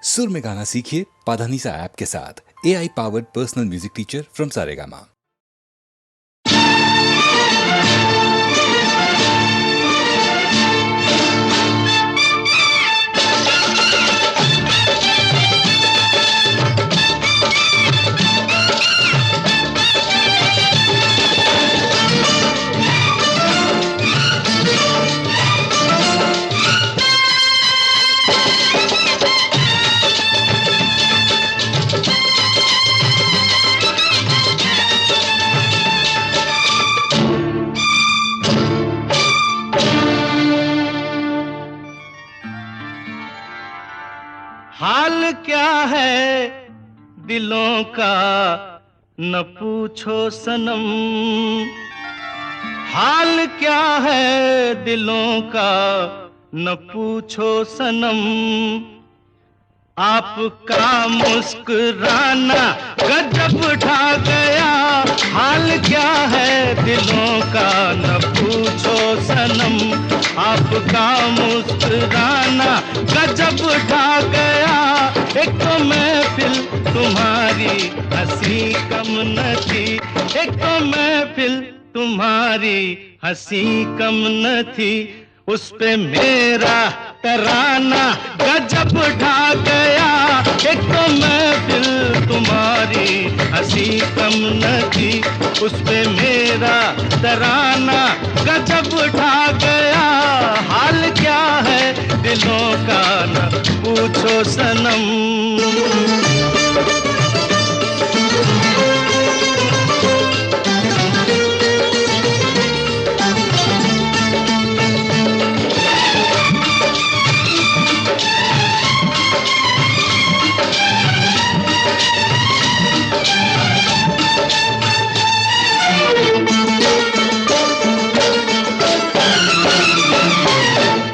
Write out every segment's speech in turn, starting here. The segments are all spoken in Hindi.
सुर में गाना सीखिए पाधानीसा ऐप के साथ। AI powered personal music teacher from Saregama. हाल क्या है दिलों का न पूछो सनम, हाल क्या है दिलों का न पूछो सनम। आपका मुस्कुराना गजब ढा गया, हाल क्या है दिलों का न पूछो सनम। आपका मुस्कुराना गजब ढा गया, एक तो महफिल तुम्हारी हंसी कम न थी, एक तो महफिल तुम्हारी हंसी कम न थी। उस पे मेरा तराना गजब ढा गया, एक तो महफिल तुम्हारी हंसी कम न थी। उस पे मेरा तराना गजब ढा गया, हाल क्या है दिलों का न पूछो सनम।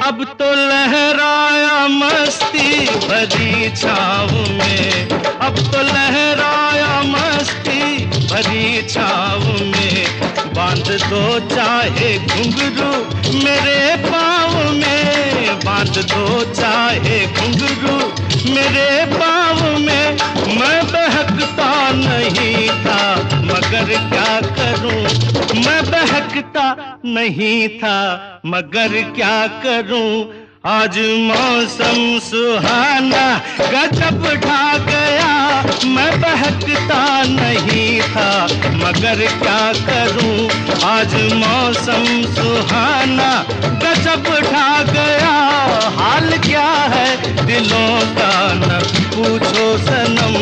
अब तो लहराया मस्ती भरी छाँव में, अब तो लहराया मस्ती भरी छाँव में। बांध दो चाहे घुंघरू मेरे पाँव में, बांध दो चाहे घुंघरू मेरे पाँव में। मैं बहकता नहीं था मगर क्या करूं, मैं बहकता नहीं था मगर क्या करूं। आज मौसम सुहाना गजब ढा गया, मैं बहकता नहीं था मगर क्या करूं। आज मौसम सुहाना गजब ढा गया, हाल क्या है दिलों का न पूछो सनम।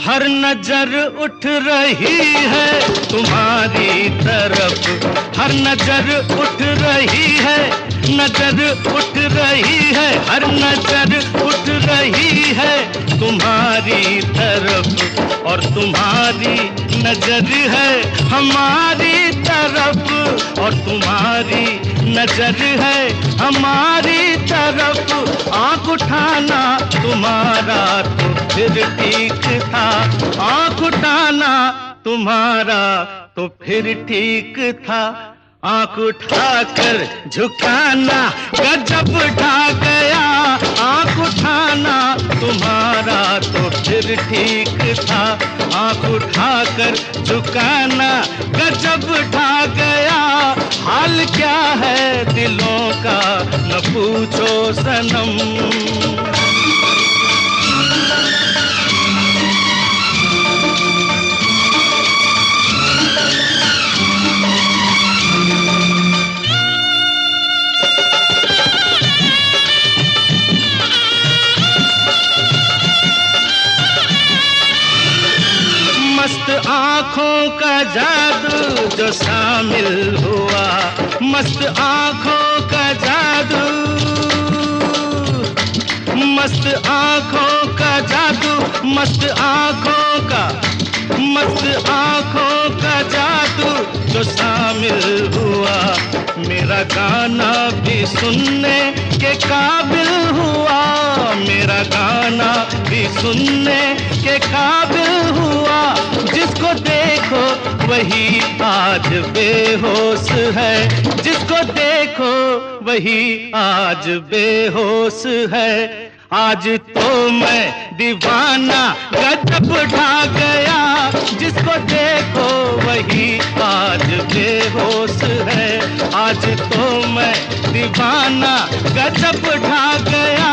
हर नजर उठ रही है तुम्हारी तरफ, हर नजर उठ रही है, नजर उठ रही है, हर नजर उठ रही है तुम्हारी तरफ। और तुम्हारी नजर है हमारी तरफ, और तुम्हारी नजर है हमारी तरफ। आँख उठाना तुम्हारा तो फिर ठीक था, आँख उठाना तुम्हारा तो फिर ठीक था। आँख उठाकर झुकाना गजब ढा गया, आँख उठाना तुम्हारा तो फिर ठीक था। आँख उठाकर झुकाना गजब ढा गया, हाल क्या है दिलों का न पूछो सनम। मस्त आँखों का जादू जो शामिल हुआ, मस्त आँखों का जादू, मस्त आँखों का जादू, मस्त आँखों का, मस्त आँखों का जादू जो शामिल हुआ, मेरा गाना भी सुनने के काबिल हुआ, मेरा गाना भी सुनने के काबिल हुआ। जिसको देखो वही आज बेहोश है, जिसको देखो वही आज बेहोश है। आज तो मैं दीवाना गजब ढा गया, जिसको देखो वही आज बेहोश है। आज तो मैं दीवाना गजब ढा गया,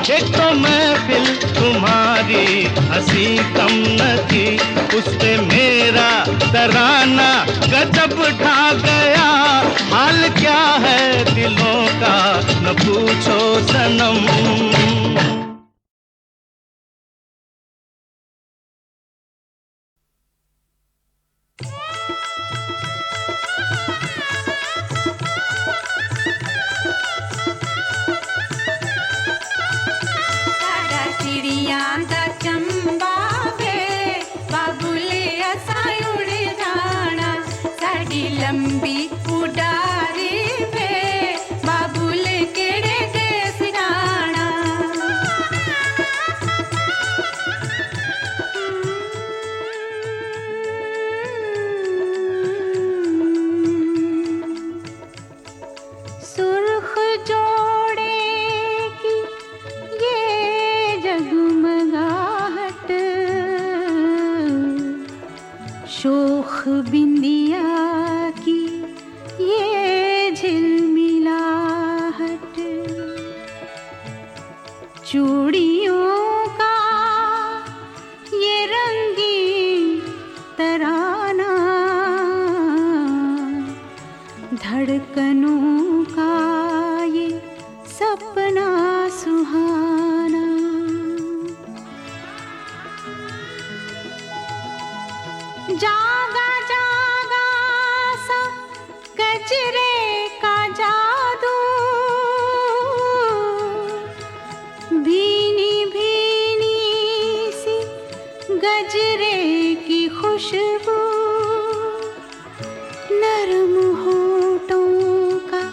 एक तो महफिल तुम्हारी हंसी कम न थी, उस पे मेरा तराना गजब ढा गया। हाल क्या है दिलों का न पूछो सनम। लंबी उड़ारी वे बाबुल केड़े देस जाना। सुर्ख जोड़े की ये जगमगाहट, शोख बिंदिया की ये झिलमिलाहट, चूड़ियों का ये रंगी तराना, धड़कनों का ये सपना सुहाना। जागा जागा सा गजरे का जादू, भीनी भीनी सी गजरे की खुशबू, नरम होठों का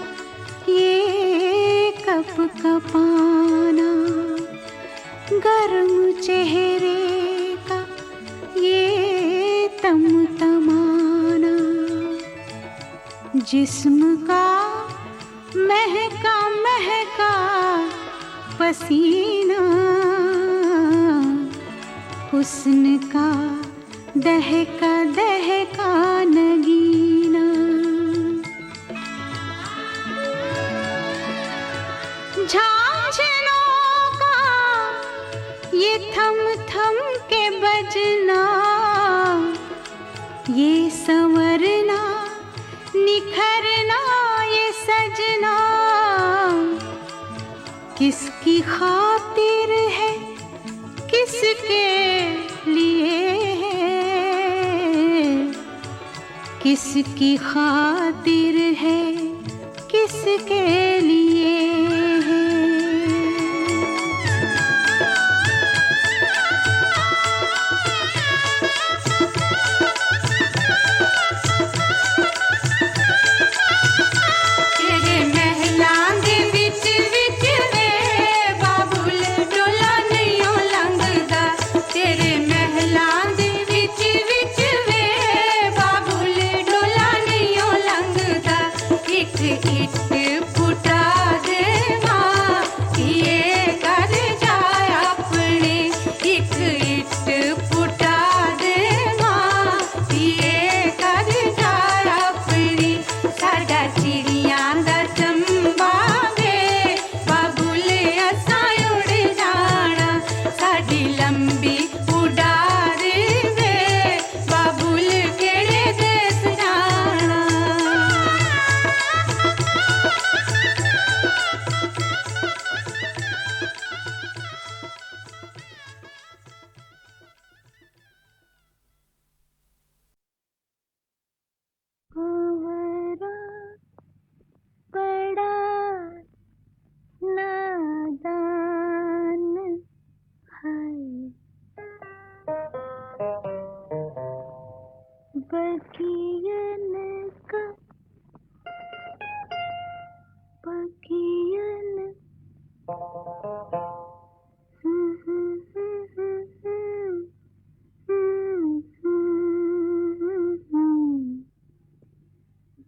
ये कप कपाना, गर्म चेहरे का ये तमतमाना, जिस्म का महका महका पसीना, हुस्न का दहका दहका नगीना। झांझनों का ये थम थम के बजना, ये संवरना निखरना ये सजना, किसकी खातिर है किसके लिए है, किसकी खातिर है किसके लिए है।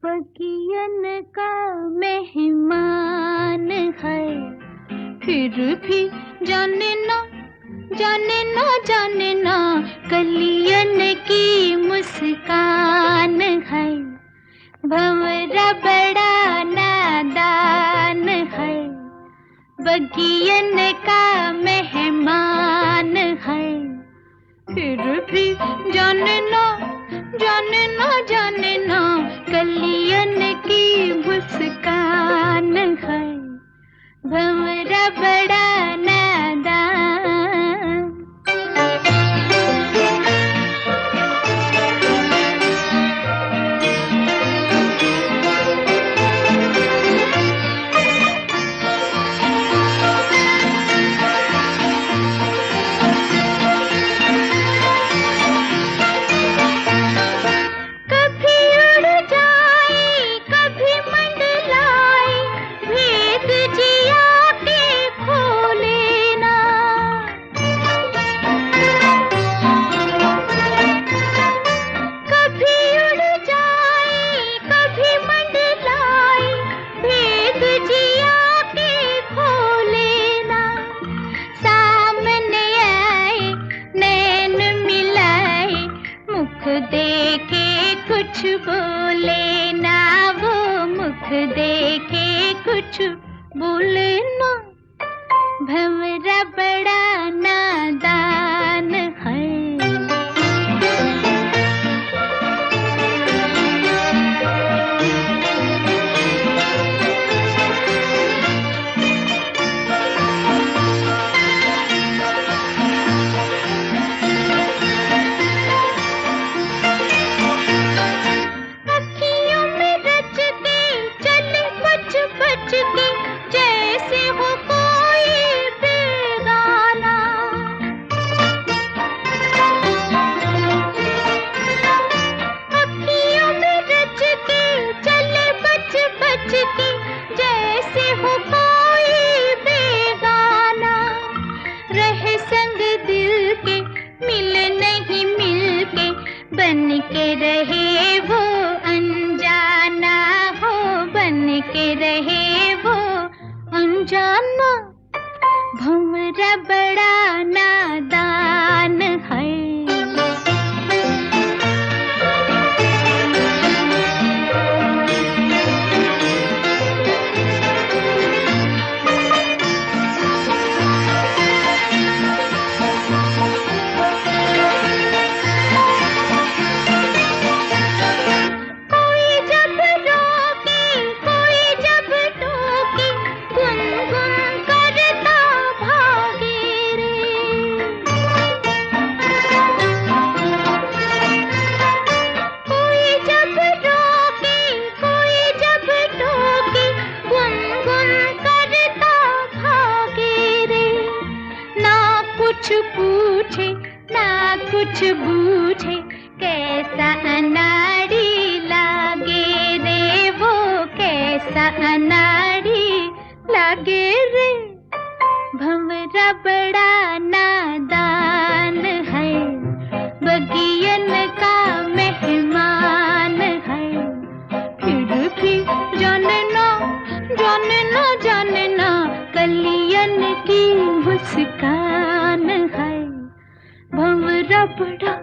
बगियन का मेहमान है, फिर भी जाने ना जाने ना जाने ना, कलियन की मुस्कान है। भंवरा बड़ा नादान है, बगियन का मेहमान है, फिर भी जाने ना जाने ना जाने ना, कलियन की मुस्कान है। भंवरा बड़ा नादान। देखे कुछ बोले ना, वो मुख देखे कुछ बोले ना, भंवरा बड़ा नादान है। भंवरा बड़ा नादान है। कुछ बूझे कैसा अनाड़ी लागे रे, वो कैसा अनाड़ी लागे रे, भंवरा बड़ा नादान है, बगियन का मेहमान है, फिर भी जाने ना जाने ना जाने ना, कलियन की मुस्कान है, भंवरा बड़ा।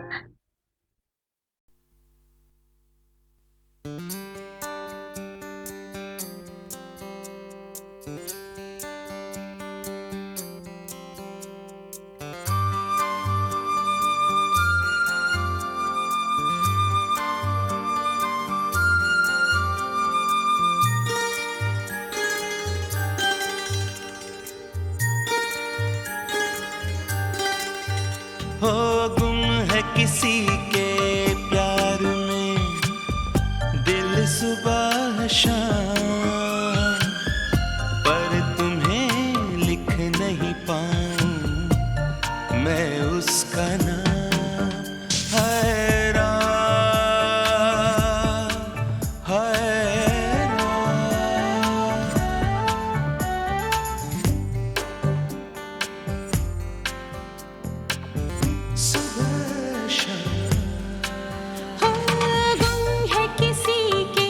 हो गुम है किसी के प्यार में दिल सुबह शाम, पर तुम्हें लिख नहीं पाऊं मैं उसका नाम। हैरान हैरान गुम है किसी के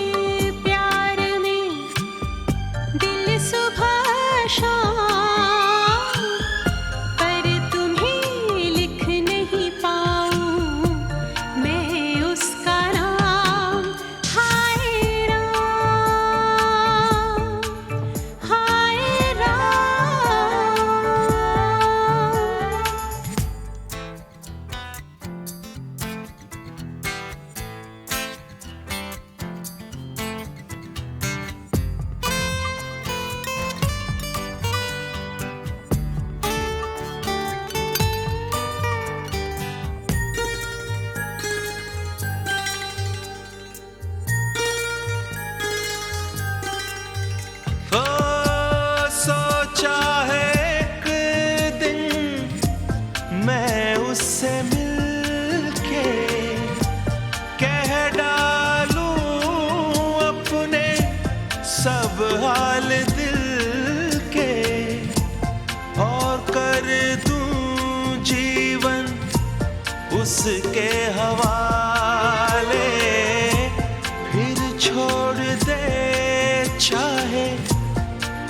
उसके हवाले, फिर छोड़ दे चाहे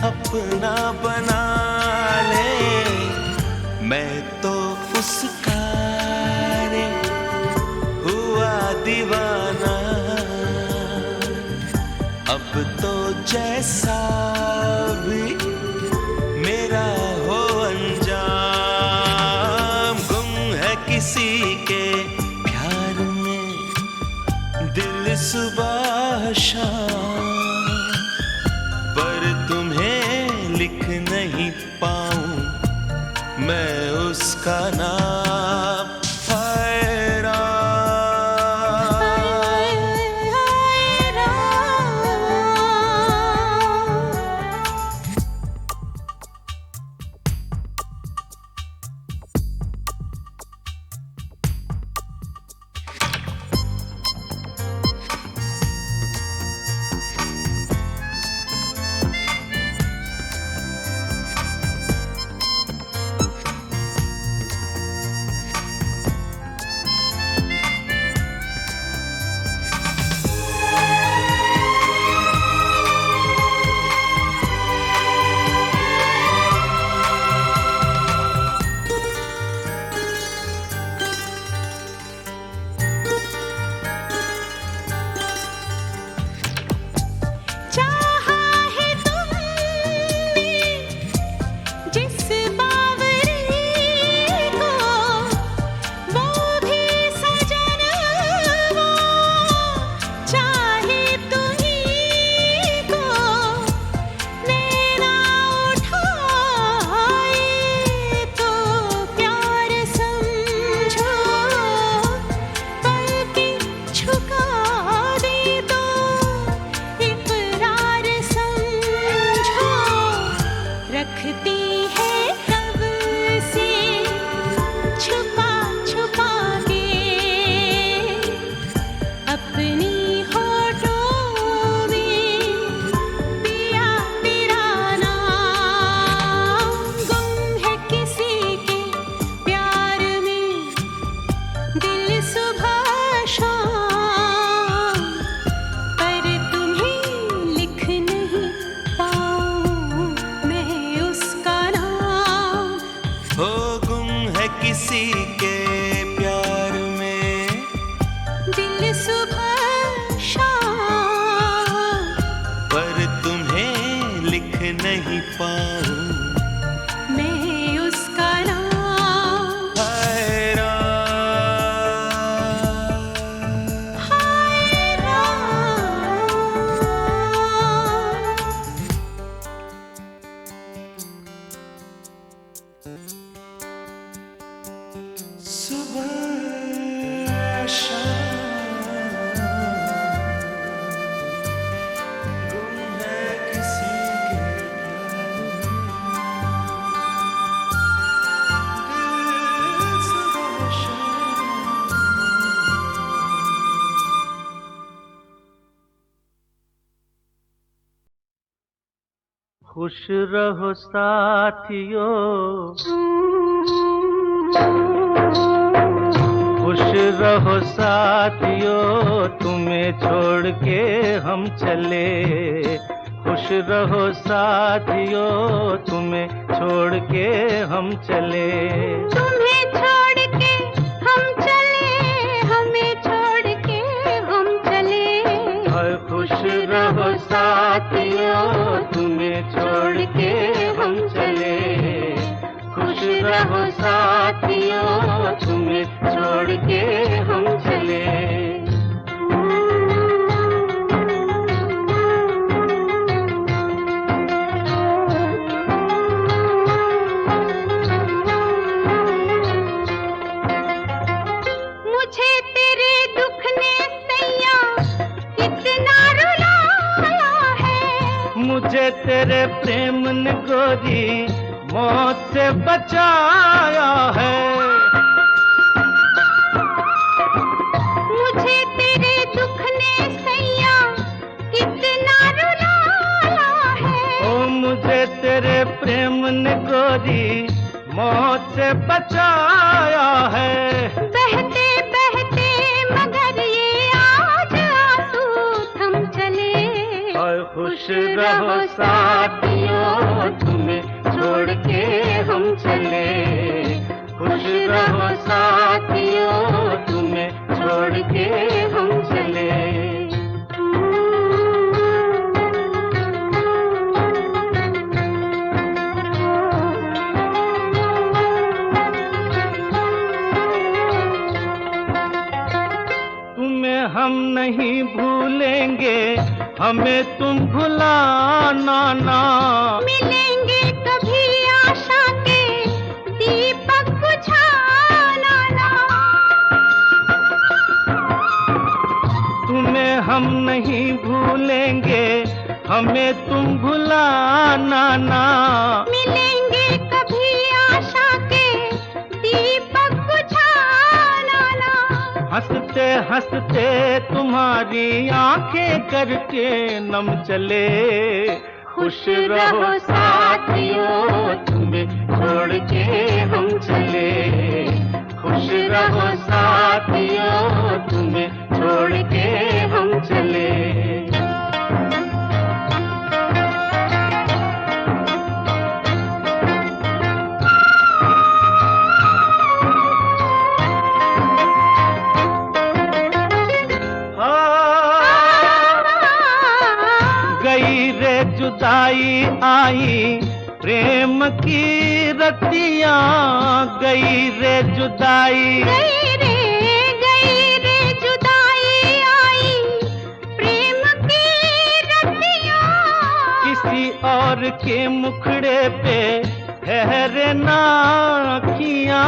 अपना बना ले। मैं तो उसका रे हुआ दीवाना, अब तो जैसा भी मेरा हो अंजाम। गुम है किसी के प्यार में दिल सुबह शाम, पर तुम्हें लिख नहीं पाऊं मैं उसका नाम। किसी के प्यार में दिल सुबह शाम, पर तुम्हें लिख नहीं पाऊं मैं उसका नाम। हाय राम, हाय राम। सुबह शाम गुम है किसी के दिल सुबह शाम। खुश रहो साथियों, खुश रहो साथियों, तुम्हें छोड़ के हम चले। खुश रहो साथियों, तुम्हें छोड़ के हम चले। तुम्हें छोड़ के हम चले, हमें छोड़ के हम चले। और खुश रहो साथियों, तुम्हें छोड़ के हम चले। खुश रहो साथियों, तुम्हें छोड़ के हम चले। मुझे तेरे दुख ने सैया कितना रुलाया है। मुझे तेरे प्रेम ने गोरी मौत से बचाया है। मुझे तेरे दुख ने सैया कितना रुलाया है। ओ मुझे तेरे प्रेम ने गोरी मौत से बचाया है। बहते खुश रहो साथियों, तुम्हें छोड़ के हम चले। खुश रहो साथियों, तुम्हें छोड़ के हम चले। तुम्हें हम नहीं भूलेंगे, हमें तुम भुलाना ना। मिलेंगे कभी आशा के दीपक बुझाना ना। तुम्हें हम नहीं भूलेंगे, हमें तुम भुलाना ना। मिलेंगे कभी आशा के दीपक बुझाना ना। हंसते हंसते तुम्हारी आंखें करके नम चले। खुश रहो साथियों, तुम्हें छोड़ के हम चले। खुश रहो साथियों, तुम्हें छोड़ के हम चले। गई रे जुदाई आई प्रेम की रतियां, गई रे जुदाई। गई रे जुदाई आई प्रेम की रतियां। किसी और के मुखड़े पे ठहरे ना अखियां।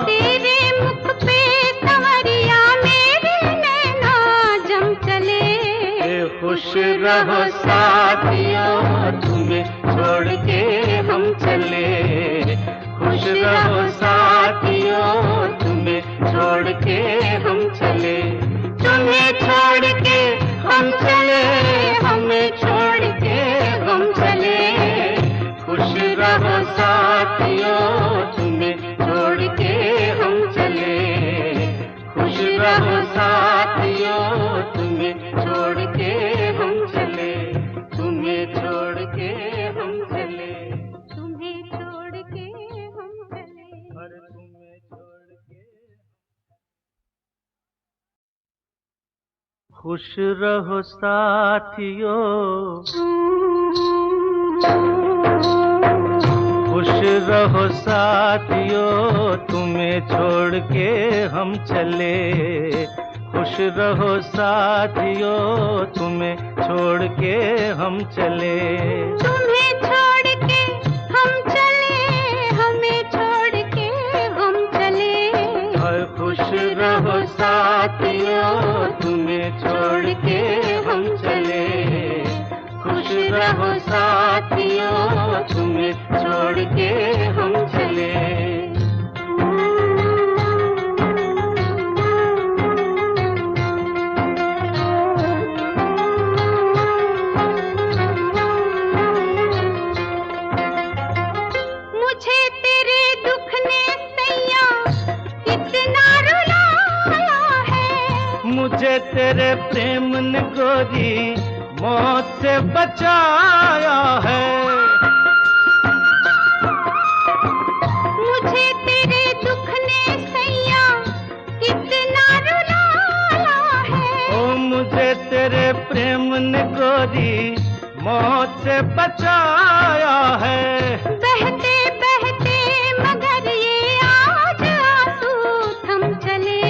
तेरे मुख पे संवरिया मेरे नैना जम चले। खुश रहो साथियों, तुम्हें छोड़ के हम चले। खुश रहो साथियों, तुम्हें छोड़ के हम चले। तुम्हें छोड़ के हम चले, हमें छोड़ के हम चले। खुश रहो साथियों, तुम्हें छोड़ के हम चले। खुश रहो साथियों, तुम्हें छोड़ के हम चले। तुम्हें छोड़ के हम चले। तुम्हें छोड़ के हम चले। और तुम्हें छोड़ के। खुश रहो साथियों, खुश रहो साथियों, तुम्हें छोड़ के हम चले। खुश रहो साथियों, तुम्हें छोड़ के हम चले। तुम्हें छोड़ के हम चले, हमें छोड़ के हम चले। और खुश रहो साथियों, तुम्हें छोड़ के हम चले। खुश रहो साथियों, तुम्हें छोड़ के हम चले। मुझे तेरे दुख ने सैया कितना रुलाया है। मुझे तेरे प्रेम ने गोरी मौत से बचाया है। मुझे तेरे दुख ने सैया कितना रुलाया है। ओ मुझे तेरे प्रेम ने गोरी मौत से बचाया है। बहते बहते मगर ये आज आंसू थम चले।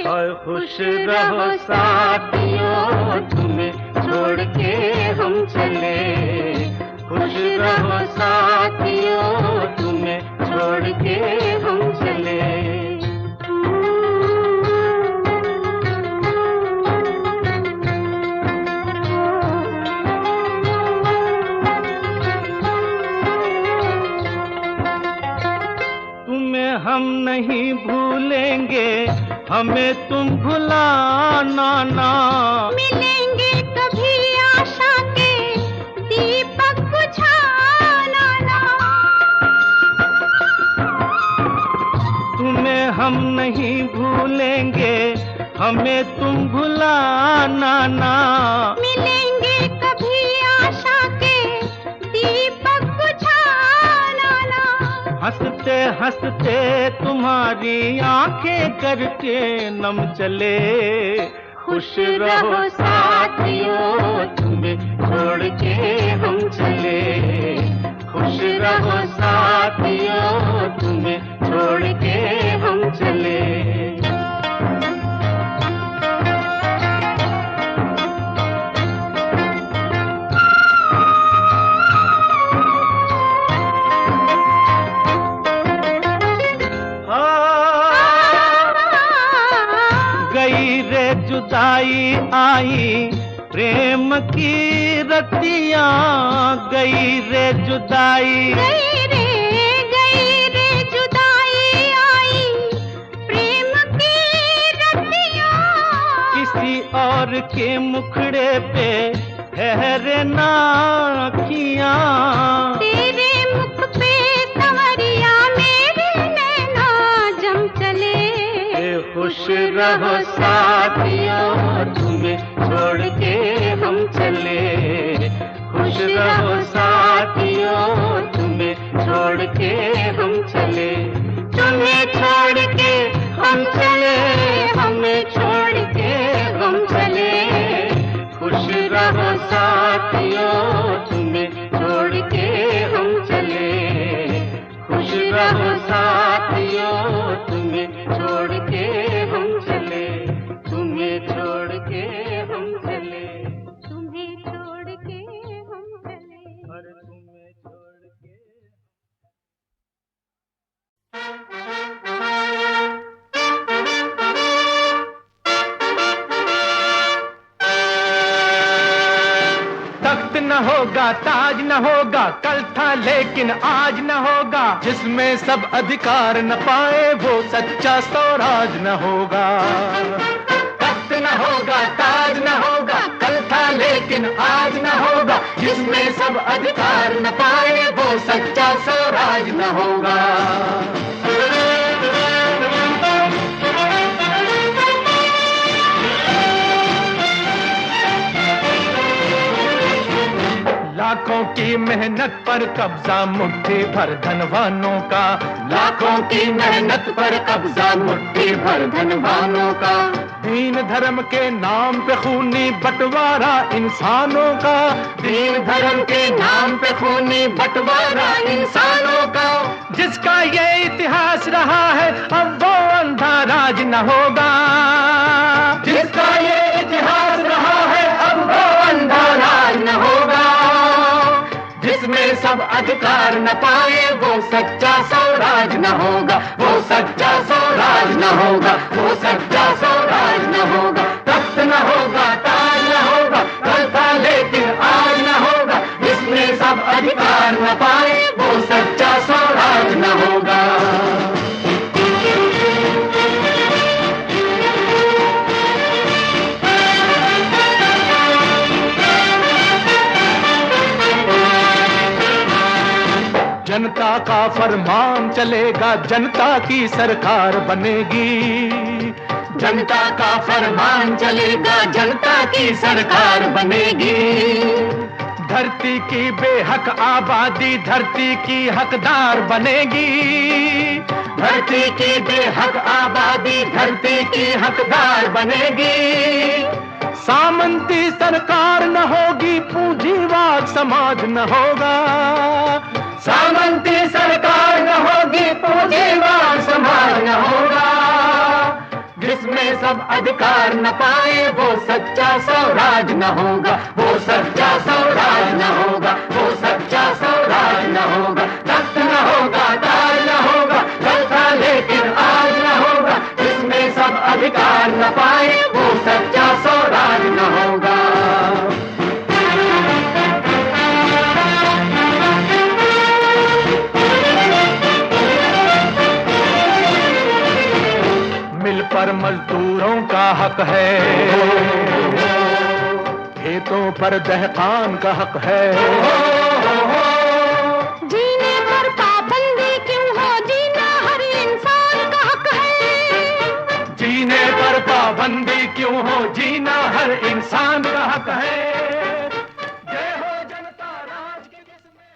और खुश रहो साथियों, तुम्हें छोड़ के हम चले। खुश रहो साथियों, तुम्हें छोड़ के हम चले। तुम्हें हम नहीं भूलेंगे, हमें तुम भुलाना ना। मिलेंगे कभी आशा के दीपक बुझाना ना। तुम्हें हम नहीं भूलेंगे, हमें तुम भुलाना ना। मिलेंगे कभी हंसते तुम्हारी आंखें करके नम चले। खुश रहो साथियों तुम्हें छोड़ के हम चले। खुश रहो साथियों तुम्हें छोड़ के हम चले। गई रे जुदाई आई प्रेम की रतियां। गई रे जुदाई गई रे जुदाई आई प्रेम की रतियां। किसी और के मुखड़े पे ठहरे ना अखियां। तेरे मुख पे संवरिया मेरे नैना जम चले। खुश रहो साथियों तुम्हें छोड़ के हम चले। खुश रहो साथियों तुम्हें छोड़ के हम चले। तुम्हें छोड़ के हम चले, हमें छोड़ के हम चले। खुश रहो साथियों तुम्हें छोड़ के हम चले। खुश रहो साथियों तुम्हें छोड़ के हम चले। तुम्हें छोड़ के हम चले। तुम्हें छोड़ के हम चले। और तुम्हें छोड़ के तख्त न होगा, ताज न होगा, कल था लेकिन आज न होगा। जिसमें सब अधिकार न पाए वो सच्चा स्वराज न होगा। तख्त न होगा, ताज न होगा, कल था लेकिन आज न होगा। जिसमें सब अधिकार न पाए वो सच्चा स्वराज न होगा। लाखों की मेहनत पर कब्जा मुट्ठी भर धनवानों का। लाखों की मेहनत पर कब्जा मुट्ठी भर धनवानों का। दीन धर्म के नाम पे खूनी बंटवारा इंसानों का। दीन धर्म के नाम पे खूनी बंटवारा इंसानों का। जिसका ये इतिहास रहा है अब वो अंधा राज न होगा। जिसका ये इतिहास रहा है अब वो अंधा राज न होगा। जिसमें सब अधिकार न पाए वो सच्चा स्वराज न होगा। वो सच्चा स्वराज न होगा। वो सच्चा स्वराज न होगा। तख्त न होगा, ताज न होगा, कल था लेकिन आज न होगा। जिसमें सब अधिकार न पाए वो सच्चा स्वराज न होगा। जनता का फरमान चलेगा, जनता की सरकार बनेगी। जनता का फरमान चलेगा, जनता की सरकार बनेगी। धरती की बेहक आबादी धरती की हकदार बनेगी। धरती की बेहक आबादी धरती की हकदार बनेगी। सामंती सरकार न होगी, पूंजीवाद समाज न होगा। सामंती सरकार न होगी, पूंजीवाद समाज न होगा। जिसमें सब अधिकार न पाए वो सच्चा स्वराज न होगा। वो सच्चा स्वराज न होगा। वो सच्चा स्वराज न होगा। तख्त न होगा, ताज न होगा, कल था लेकिन आज न होगा। जिसमें सब अधिकार न पाए वो सच्चा स्वराज न होगा। मिल पर मजदूरों का हक है, खेतों पर दहकान का हक है। जीने पर पाबंदी क्यों हो, जीना हर इंसान का हक है। जीने पर पाबंदी क्यों हो, जीना हर इंसान का हक है। जय हो जनता राज की जिसमें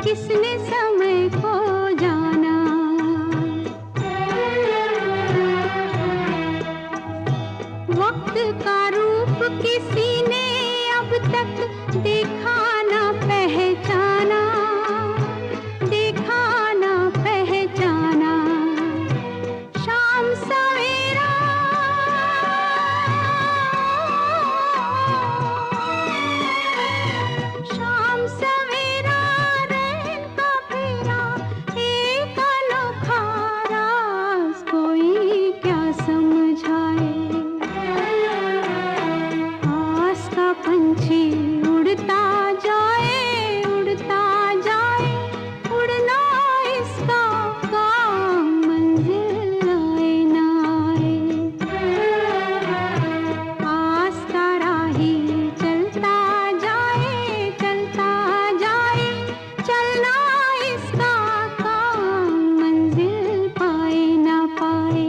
किसने समय को जाना। वक्त का रूप किसी ने अब तक देखा ना पहचाना, देखा ना पहचाना। शाम सवेरा शाम सवेरा रैन का फेरा, एक अनोखा राज कोई क्या समझाए। आस का पंछी उड़ता जाए, उड़ता जाए, उड़ना इसका काम, मंजिल आए ना आए। आस का राही चलता जाए, चलता जाए, चलना इसका काम, मंजिल पाए ना पाए।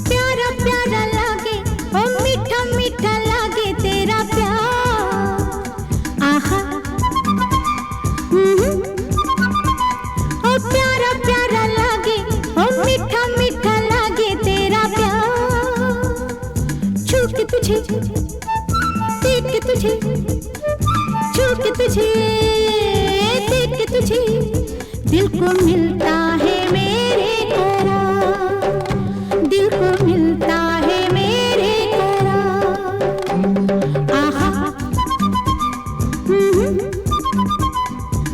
प्यारा प्यारा लागे ओ मीठा मीठा लागे तेरा प्यार। आहा ओ प्यारा प्यारा लागे ओ मीठा मीठा लागे तेरा प्यार। छू के तुझे देख के तुझे, छू के तुझे देख के तुझे, दिल को मिलता है मेरे करार, दिल को मिलता है मेरे करार। आहा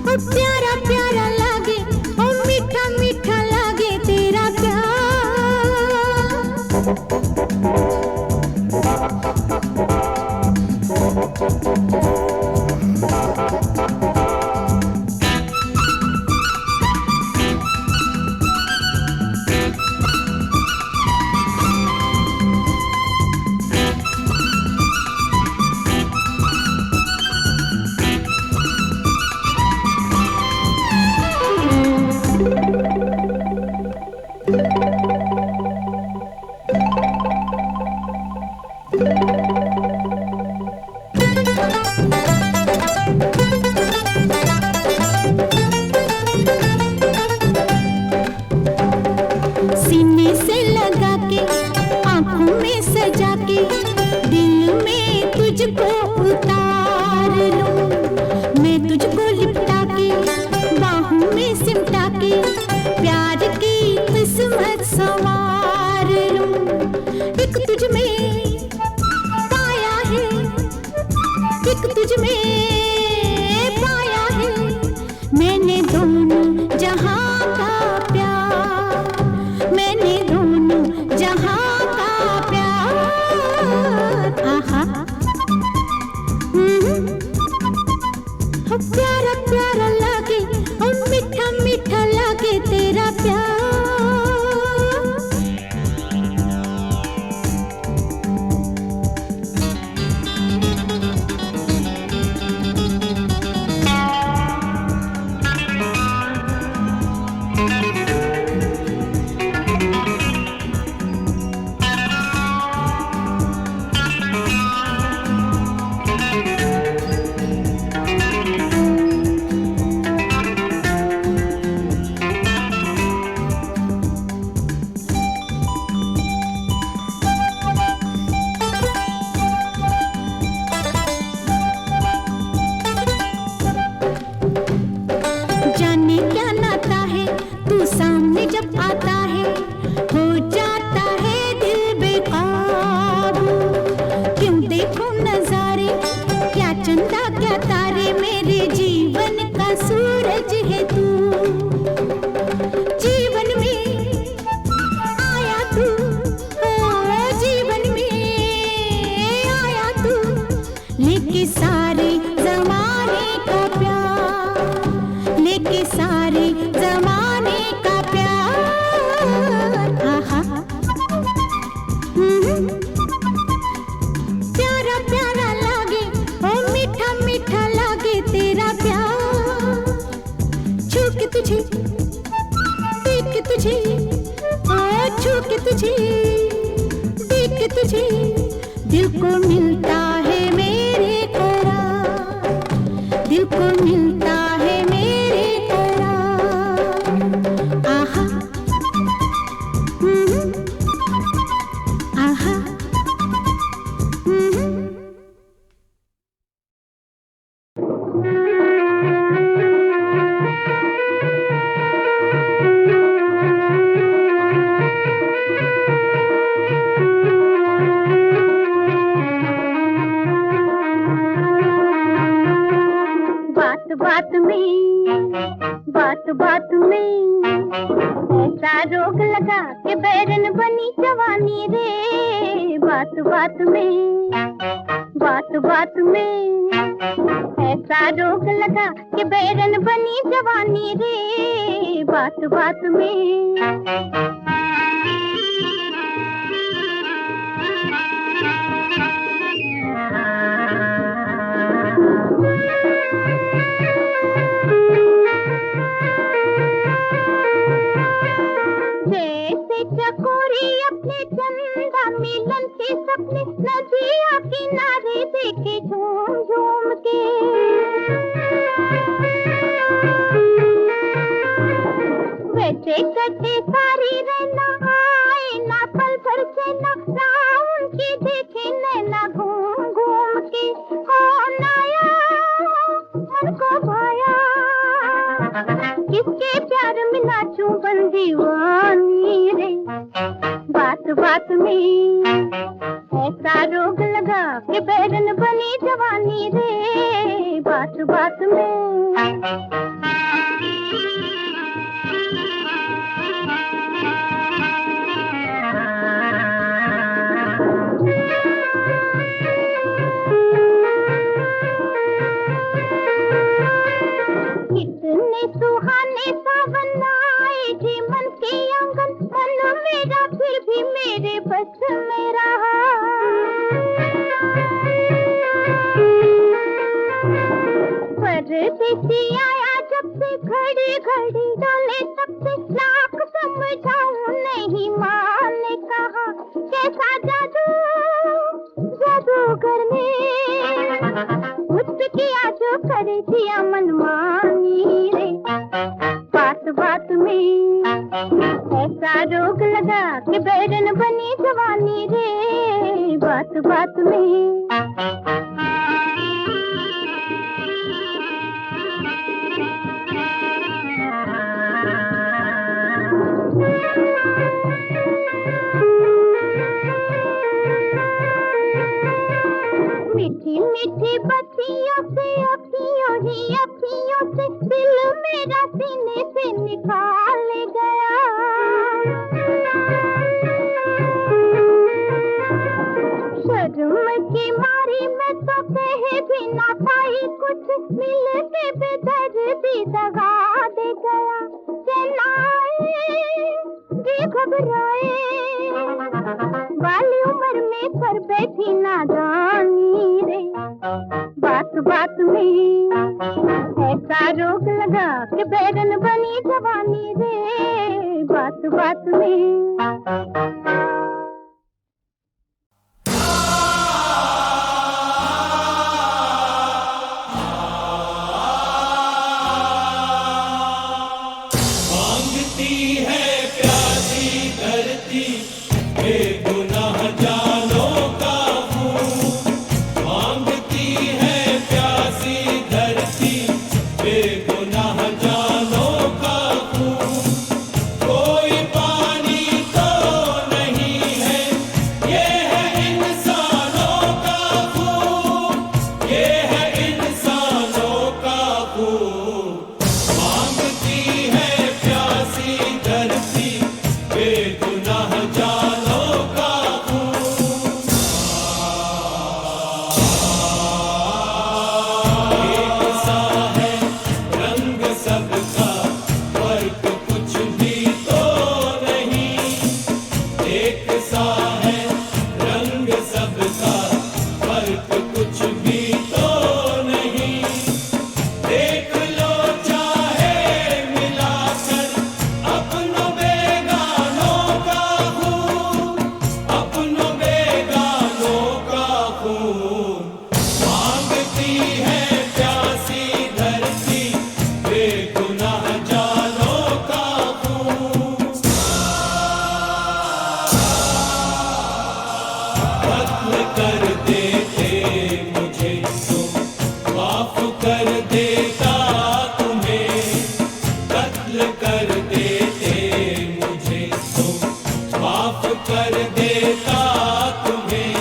ओ प्यारा प्यारा लागे ओ मीठा मीठा लागे तेरा प्यार। सीने से लगा के आंखों में सजा के दिल में तुझको उतार लूं, मैं तुझको लिपटा के बाहों में सिमटा के प्यार की किस्मत संवार लूं। एक तुझ में पाया है, एक तुझ में पाया है मैंने दोनों जहां का प्यार, मैंने दोनों जहां का प्यार। आहा प्यारा प्यारा लागे और मीठा मीठा लागे तेरा प्यार। लेके सारे जमाने का प्यार, लेके सारे जमाने का प्यार। आहा प्यारा प्यारा लागे, ओ मीठा मीठा लागे तेरा प्यार। छू के तुझे, देख के तुझे, छू के तुझे, देख के तुझे, दिल को मिलता है मेरे करार, दिल को मिलता है मेरे करार। आहा आहा बात में ऐसा रोग लगा के बैरन बनी जवानी रे। बात बात में ऐसा रोग लगा के बैरन बनी जवानी रे। बात में चकोरी अपने चंदा मिलन के सपने नदिया किनारे देखे झूम झूम के। वैसे कटे सारी रहना आए ना पल भर से ना राम की देखे नैना घूम घूम के। हो नाया मन को भाया किसके प्यार में नाचूं बन दीवानी रे। बात में ऐसा रोग लगा के बैरन बनी जवानी रे। बात में कितने सुहाने सावन आए जी मन के आंगन। मन मेरा फिर भी मेरे बस में रहा। परदेसी आया जब से घड़ी घड़ी डोले तब से लाख समझाऊं नहीं माने कहा। कैसा जादू जादूगर ने मुझसे किया जो करे दिया मनमानी रे। बात में ऐसा रोग लगा के बैरन बनी जवानी रे। बात में मीठी मीठी बत्तियों से अखियों ही अखियों से दिल मेरा सीने से निकाल गया। शर्म की मारी मैं तो कहे भी ना पाई कुछ। मिल के बेदर्दी दगा दे गया। चेनाए घबराए वाली उम्र में पर बैठी नादानी रे। बात में ऐसा रोग लगा के बैरन बनी जवानी रे। बात में कोई पानी तो नहीं सबका फर्क कुछ भी तो नहीं। देख लो चाहे मिलाकर अपनों बेगानों का खून, अपनों बेगानों का खून। मांगती है प्यासी धरती बेगुनाह जानों का खून। कत्ल कर देते मुझे तो माफ कर देता तुम्हें। कत्ल कर देते मुझे तो माफ कर देता तुम्हें।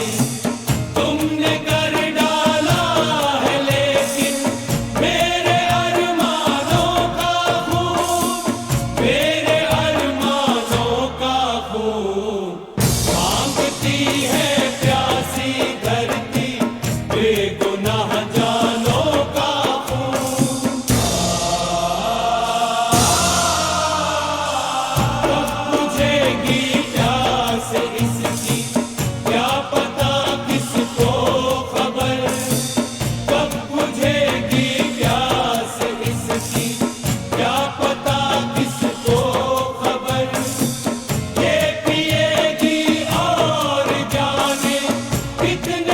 तुमने कर डाला है लेकिन मेरे अरमानों का खून, मेरे अरमानों का खून। मांगती है प्यासी धरती बेगुनाह जानों का खून। कब बुझेगी प्यास इसकी क्या पता किसको खबर। कब बुझेगी प्यास इसकी क्या पता किसको खबर। ये पिएगी और जाने कितने